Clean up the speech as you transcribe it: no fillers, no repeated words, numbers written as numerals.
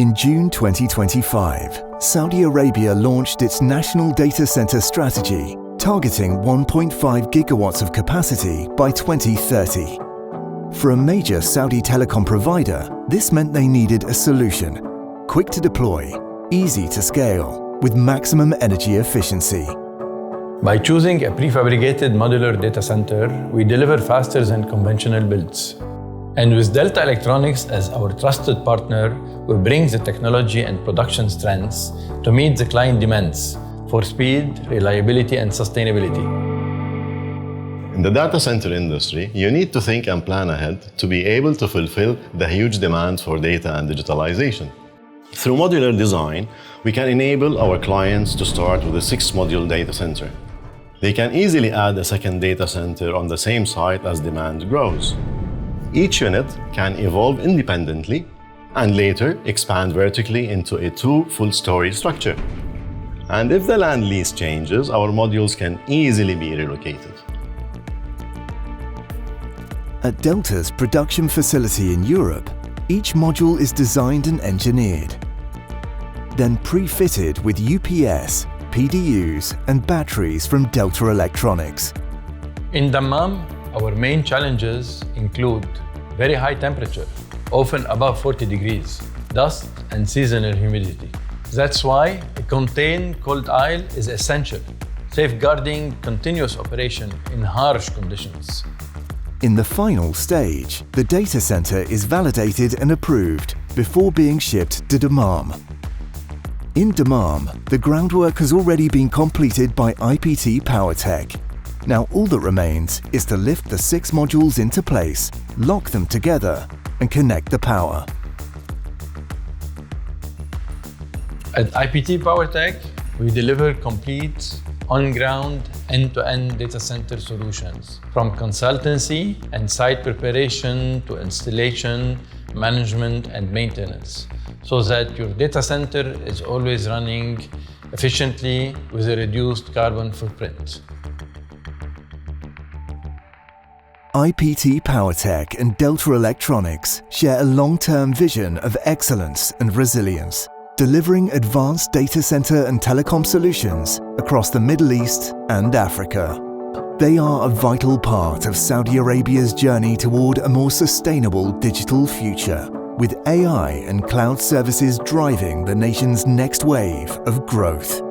In June 2025, Saudi Arabia launched its national data center strategy, targeting 1.5 gigawatts of capacity by 2030. For a major Saudi telecom provider, this meant they needed a solution, quick to deploy, easy to scale, with maximum energy efficiency. By choosing a prefabricated modular data center, we deliver faster than conventional builds. And with Delta Electronics as our trusted partner, we bring the technology and production strengths to meet the client demands for speed, reliability, and sustainability. In the data center industry, you need to think and plan ahead to be able to fulfill the huge demand for data and digitalization. Through modular design, we can enable our clients to start with a 6-module data center. They can easily add a second data center on the same site as demand grows. Each unit can evolve independently and later expand vertically into a 2 full-story structure. And if the land lease changes, our modules can easily be relocated. At Delta's production facility in Europe, each module is designed and engineered, then pre-fitted with UPS, PDUs and batteries from Delta Electronics. In Dammam, our main challenges include very high temperature, often above 40 degrees, dust and seasonal humidity. That's why a contained cold aisle is essential, safeguarding continuous operation in harsh conditions. In the final stage, the data center is validated and approved before being shipped to Dammam. In Dammam, the groundwork has already been completed by IPT PowerTech. Now all that remains is to lift the 6 modules into place, lock them together, and connect the power. At IPT PowerTech, we deliver complete, on-ground, end-to-end data center solutions, from consultancy and site preparation to installation, management, and maintenance, so that your data center is always running efficiently with a reduced carbon footprint. IPT PowerTech and Delta Electronics share a long-term vision of excellence and resilience, delivering advanced data center and telecom solutions across the Middle East and Africa. They are a vital part of Saudi Arabia's journey toward a more sustainable digital future, with AI and cloud services driving the nation's next wave of growth.